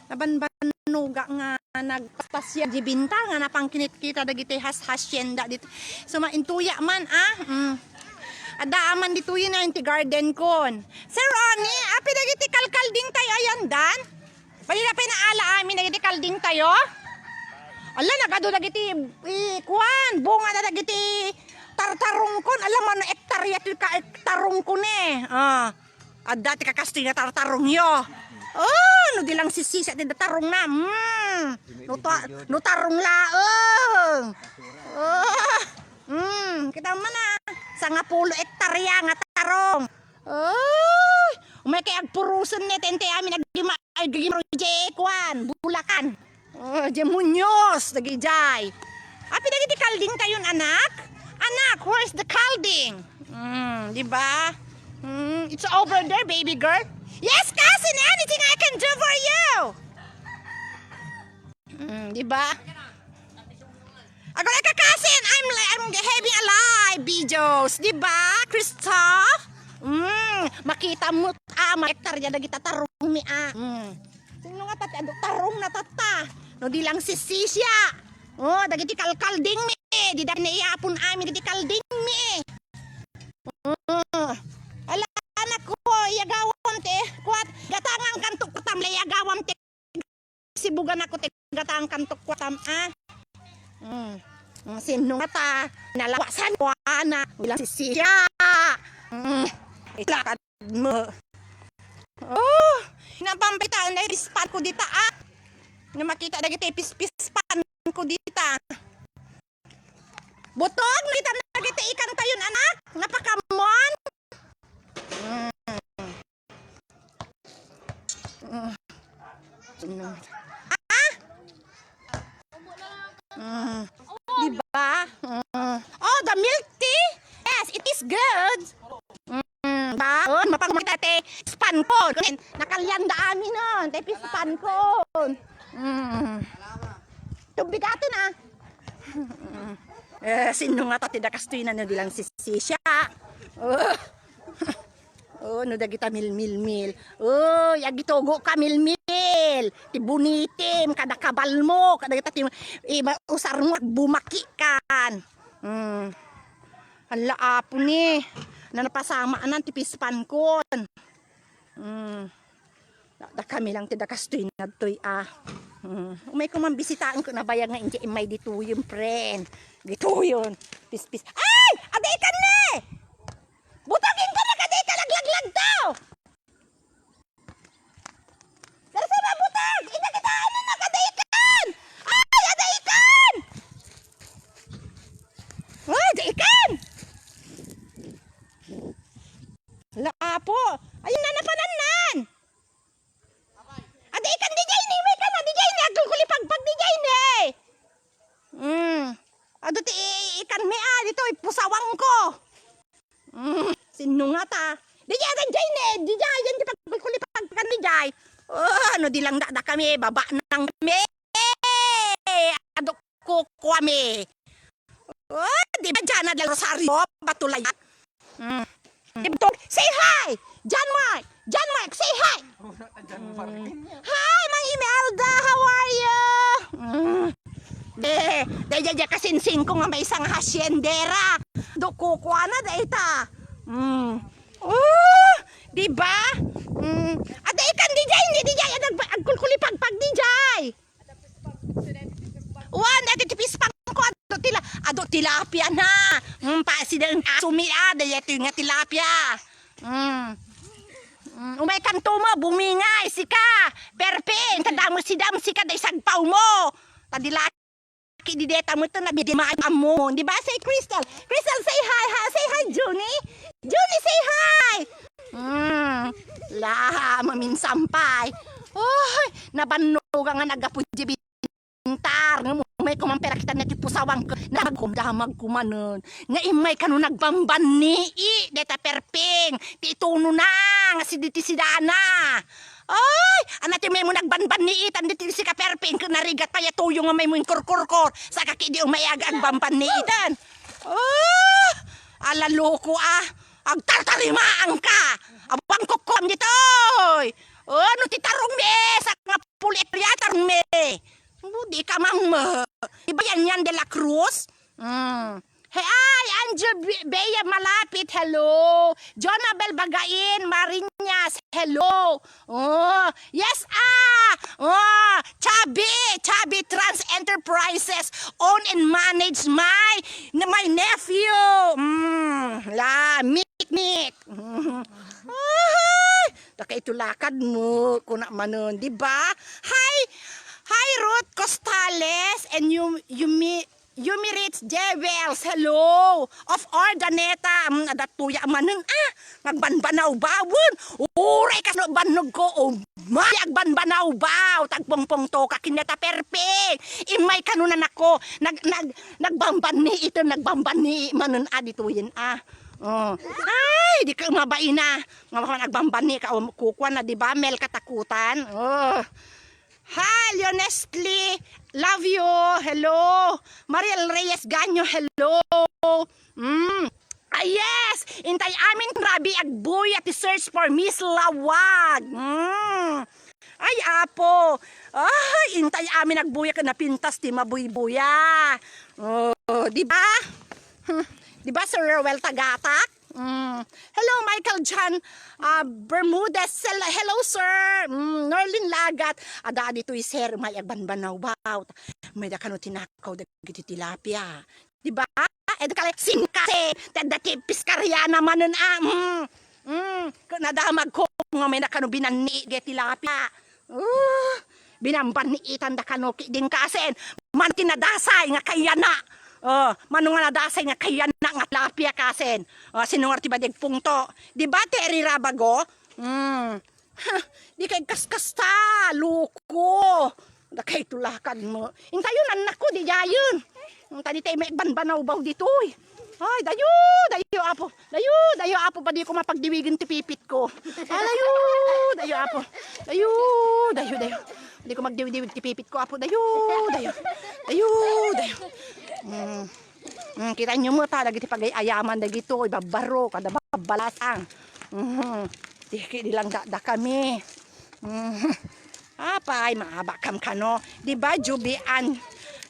Nabanbanuga nga nagpaspasya di binta nga napangkinit kita dagiti hasyenda dito. So maintuya man Adaaman dito yun na yung garden kon. Sir Ronnie, api dagiti kalkalding tayo ayan dan? Pwede na pinaala amin dagiti kalding tayo? Ala, nagado dagiti kuan, bunga na dagiti tartarong kon. Alam mo, ektarya ka ektarong kon eh. At dati kakasti na tartarong yo. No di lang sisisa di tarong na. No tarong laeng. Kita man na. Sa nga 10 ektarya nga tarong. Umay kay agpurusan ni tente amin nagimaro jay kwan, bulakan. Jemunyos nagijay. Api dagiti kalding tayon anak? Anak, where's the kalding? Di ba? It's over there, baby girl. Yes, cousin, anything I can do for you. Di ba? Ako like a cousin, I'm having a live videos, di ba, Christoph? Makita mo maektarya dagiti tarong mi Sino nga tati tarong na tata? No di lang si Sisya. Dagiti kalkalding mi. Di dami na iapon amin dagiti kalding mi. Ala anak ko, yagawam te. Kuat gatangang kantok kutam le yagawam te. Sibugan ako te gatangang kantok kutam Sino nga ta? Nalawasan ko na. Bilang si Sisya. Ilakad mo. Napampita na pispan ko dita na makita dagiti pispan ko dita. Butog kita dagiti ikan tayon anak. Napakamon. Diba? The milk tea? Yes, it is good. Mapangmita te span ko. Nakalyanda amin nun. Te pispan ko. Tubigatin sino nga ta tidakastoy na dilang si Sisya. No dagita mil. Yagitogo ka mil. Tibunitim kada kabal mo, kada kita usar mo bumaki kan. Hala apo ni. Na napasama anan tipispan kon. Da kami lang tidakastoy na toy Umay ko man bisitaan ko na bayang nga inje imay dito yung friend. Dito yun. Pis. Ay! Aday ka na! Butagin ka na! Aday ka laglag daw! Sarasama butag! Inakitaan na aday kan! Ay! Aday kan! Ay! Aday kan! Hala apo! Ayun na napananan! Aday kan di jay ni! May ka na di jay ni! Agulkulipagpag di jay ni! Ado ti ikan me dito ipusawang ko. Sino nga ta? Di jay ni! Di jay yan di pagkulipagpag ni jay. Ano di lang da kami baba nang kami. Ado ko kami. Di ba dyan na del Rosario batulay. Say hi! John Mark, say hi! Hi, Mang Imelda, how are you? Dahil kasinsing ko nga may isang hasyendera. Kukuha na dahita. Diba? Aday kan di jay, agkulkulipagpag di jay. Dati tipispang ko, ado tilapia na. Pasidang sumi dahil ito nga tilapia. Umay kanto mo, bumingay, sika. Perpin, tadamo sika dahil sagpaw mo. Tadilaki di deta mo ito, nabidimaan mo. Diba? Say Crystal. Crystal, say hi, ha? Say hi, Junie. Junie, say hi. Maminsampay. Nabanuga nga nagapudji bintar. Umay kumampera kita na tipusawang ko. Nagkumdamag kumanon. Nga imay ka no nagbambani. Deta perping. Tituno na. Nga siditi sidana. Ay! Anati may mo nagbanbani. Tanditi si ka perping. Narigat pa yatuyo nga may mo yung kurkurkur. Sa kakidi umayag ang bambani. Alaloko agtartarimaan ka. Abang kukom dito. Ano titarong me. Sa nga pulit di ka mang iba yan de la Cruz. Hey, ay, Angel Bea malapit, hello. Jonabel Bagain, Marinas, hello. Oh, yes, Chubby Trans Enterprises, own and manage my nephew. Miknik. Ay, nakaitulakad mo, kuna manon, di ba? Hi, Ruth Costales, and Yumi Rich Jewels, hello. Of Ordaneta, adatuya manon, magbanbanaw bawon. Uray kas no banog ko, mayag banbanaw baw, tagpongpong to, kakineta perpeng. Imay kanunan ako, nagbamban ni manon, dituyin, Ay, di ka umabay na. Nagbamban ni ka, kukuha na, di ba? Mel katakutan. Hi, Leonestle. Love you. Hello. Mariel Reyes Ganyo. Hello. Yes. Intay amin rabi agbuy at search for Miss Lawag. Ay, apo. Ay, intay amin agbuya ka na pintas ti mabuy-buya. Di ba? Di ba, Sir Rowell Tagatak? Hello, Michael John Bermudez. Hello, sir. Norlin Lagat. Ada dito sir, may agbanbanaw baw. May da kano tinakaw dagiti tilapia. Di ba? Edo kala singkase. Tadaki piskarya naman nun. Nadamag ko nga may nakano binanni get tilapia. Binamban ni itan da kano din kasen. Man tinadasay nga kaya na. Manong nga nadasay nga kaya na nga lapia kasen. Sinungar ti badig pungto. Di ba Terry Rabago? Di kay kaskasta, luko. Da kay tulakan mo. Intayon anak ko, di jayon. Tadi tayo may banbanaw baw dito. Ay, dayo apo. Dayo apo pa di ko mapagdiwigin ti pipit ko. Dayo apo. Dayo. Di ko magdiwid ti pipit ko apo. Dayo. Kita nyo mo talaga ti pag-ayaman na gito, ibabaro, kada babalasang. Di lang da kami. Apay, maabakam ka no. Di ba, Jubian,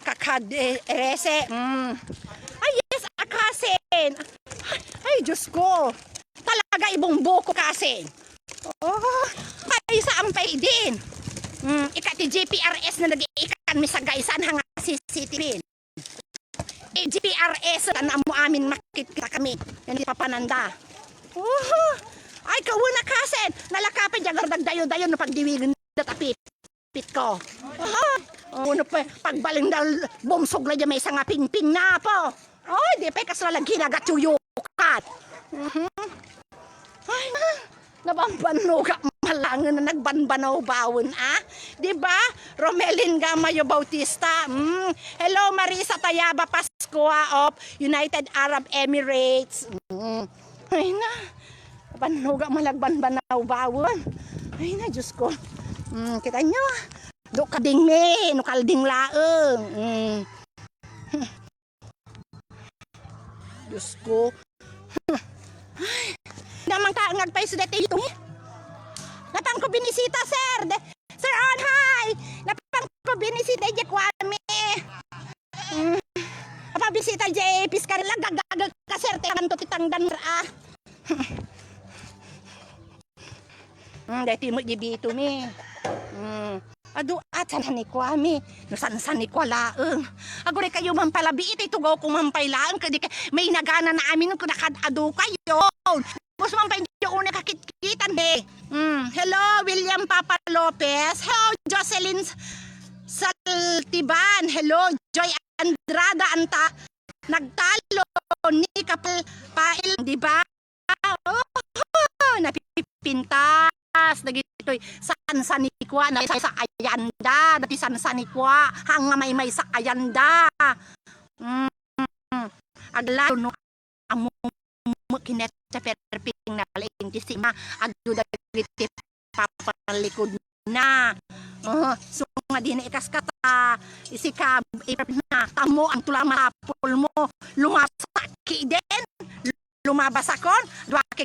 kakaderese. Ay, yes, akasin. Ay, Diyos ko. Talaga ibong buko kasin. Ay, saampay din. Ikati GPRS na nag-iikan mi sa gaisan hanga CCTV. GPRS na mo amin makikita kami. Yan papananda. Ay, kawuna kasen. Nalakapin dyan dayo na pagdiwigin na tapit ko. Uno pa, pagbaling daw bumsog na dyan may isang pingping na po. Ay, di pa kasla lang kinagatuyukat. Ay, nabambanog malangan na nagbanbanaw bawon, Diba? Romelin Gamayo Bautista. Hello, Marisa Tayaba Pascua of United Arab Emirates. Ay na. Banuga malagbanbanaw bawon. Ay na, Diyos ko. Kita nyo. Do kading me, no kalding laeng. Diyos ko. Ay. Naman ka ngagpay sa dati ito. Napang ko binisita, sir. Sir On, hi! Napang ko binisita, Jay Kwame. Napabisita, Jay Piskar lang. Gagagag ka, sir. Tangan to titangdan, Dati mo dito, mi. Ado, san ni Kwame. No, san ni Kwalaeng. Agore kayo mampalabi. Ito tugaw kong mampailaan. Kadi may nagana na amin kung nakadado kayo. Bus mampay yung una kakit-kitan eh. Hello, William Papa Lopez. Hello, Jocelyn Saltiban. Hello, Joy Andrada Anta. Nagtalo ni Kapal Pail, di ba? Napipintas. Nagito'y sansanikwa na sa ayanda. Dati sansanikwa. Hanga may sa ayanda. Agla, no, amo kinet sa perping na laing kisima agdo dagiti papalikod na so nga din ikaskata isikab na tamo ang tulama pul mo lumabas din lumabas akon duake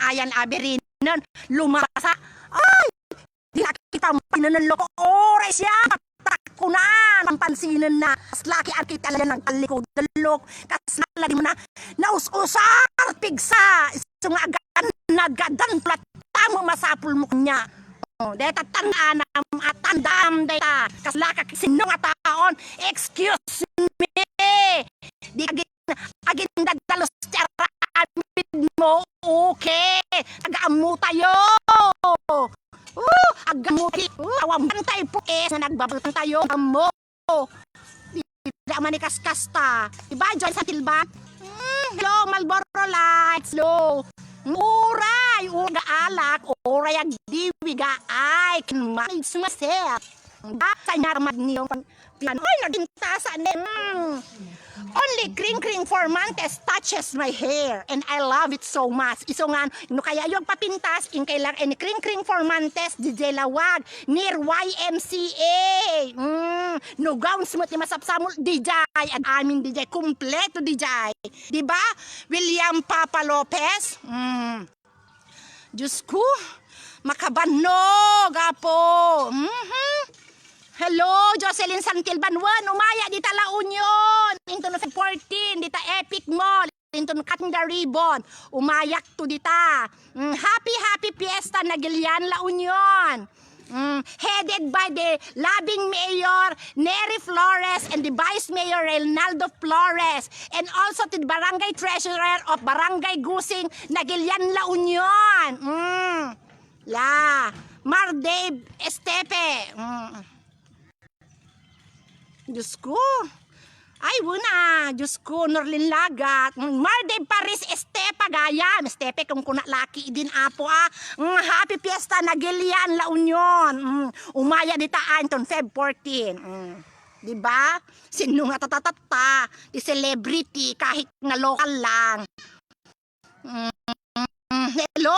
ayan aberinon lumabas ay di kita pinanloko oras ya kunan pampansinan na kas laki ang kita lang ng kalikod dalok kas naladi mo na naus-usar pigsa so nga agan nagadan plata mo masapul mo kanya deta tandaan at tandam deta kas laka sinong taon excuse me di agin dadalos mo okay agaamu tayo agamuti awang bantay po na nagbabantay tayo mo di manikas kasta diba John sa tilba hello Marlboro Lights hello uray uga alak uray ag diwiga ay can manage myself sa narmad niyo ay naging tasa only kring for Montes touches my hair and I love it so much. Iso nga, no kaya yung papintas, in kailang any kring for Montes, DJ Lawag, near YMCA. No gowns mo, masapsamol, DJ, at amin DJ, kumpleto DJ. Diba? William Papa Lopez. Diyos ko, makabanog, apo. Hello, Jocelyn Santilbanwan, umaya dita La Union, into no 14, dita Epic Mall, into no cutting the ribbon, umayak to dita. Happy Fiesta Nagilian La Union. Headed by the loving Mayor Nery Flores and the Vice Mayor Reynaldo Flores and also to the Barangay Treasurer of Barangay Gusing Nagilian La Union. Mardave Estepe. Diyos ko. Ay, wala. Diyos ko, Norlin Lagat. Marde Paris Estepa Gayam. Estepe kung kuna laki din apo Happy Fiesta Nagilian La Union. Umaya dita Anton Feb 14. Diba? Sino nga tatatata. Di celebrity kahit na local lang. Hello,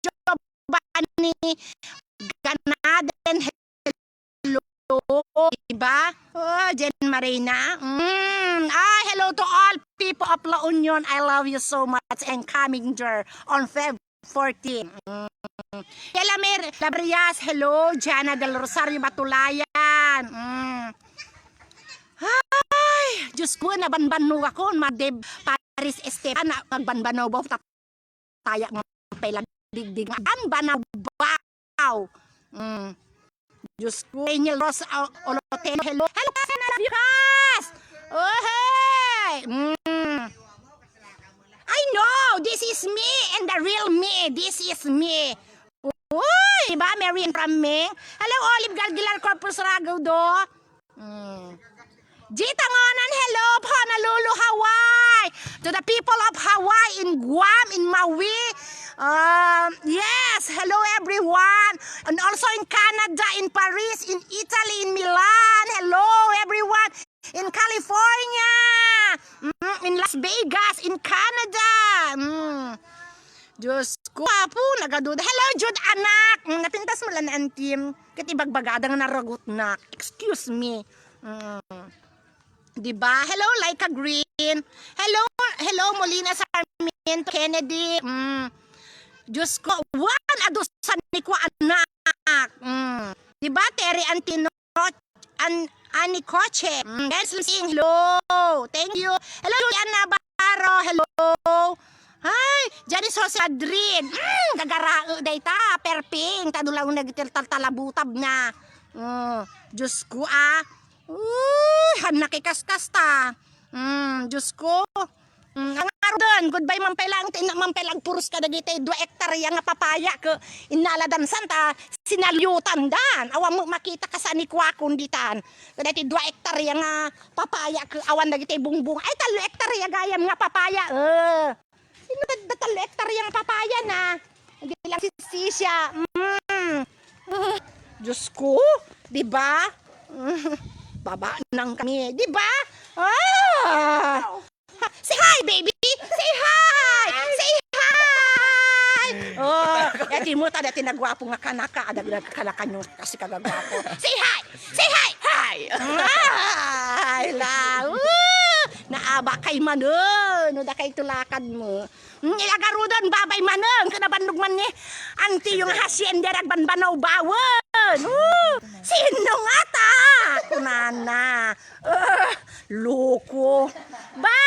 Giovanni Ganaden. Diba? Jen Marina. Hello to all people of La Union. I love you so much and coming there on Feb 14. Elamir Labrias. Hello. Jana del Rosario Batulayan. Ay, Diyos ko, nabanbano ako. Madeb Paris Esteban. Nagbanbano ba? Tayak mga pailadigdig. Banbanaw baw. Diyos ko. Daniel Ross Oloteno. Hello. Hello, I love you guys. Oh, hey. I know. This is me and the real me. This is me. Uy, diba? Marian from me. Hello, Olive Galgilar Corpus Ragaw do. Jitangonan, hello, Honolulu, Hawaii. To the people of Hawaii, in Guam, in Maui. Yes, hello everyone. And also in Canada, in Paris, in Italy, in Milan. Hello everyone. In California. In Las Vegas, in Canada. Diyos ko, apo, nagaduda. Hello, Jude, anak. Napintas mo lang ang team. Katibagbagadang naragot na. Excuse me. Diba? Hello, Laika Green. Hello, Molina Sarmiento Kennedy. Diyos ko, adusan ni ko anak. Diba, Terry Antino, Ani Koche. Hello. Thank you. Hello, Julian Navarro. Hello. Ay, Janice Jose Madrid. Gagarao day ta. Perping. Tadulaw nagtitalalabutab na. Diyos ko, nakikaskas ta. Diyos ko. Ang araw doon, goodbye mampailang, mampailang puros ka dagiti, 2 hektarya nga papaya ka, inaladan santa, sinalyutan dan, awan mo makita ka sa nikwakon ditan, dagiti 2 hektarya nga papaya ka, awan dagiti bungbung, ay 3 hektarya gayam nga papaya, sino 3 hektarya nga papaya na, hindi lang si siya, Diyos ko, diba? Baba nang kami, diba? Say hi, baby! Say hi! Say hi! Dati mo dati nagwapo nga kanaka, ada kanakan nyo kasi kagagwapo. Say hi! Say hi! Hi! Ay, la! Naaba kay manon, no da kay tulakan mo. Ilagarudan babay manon, kanabannog man ni anti yung hacienda ragbanbanaw bawon. Sino nga ta? sana. Loko. Ba?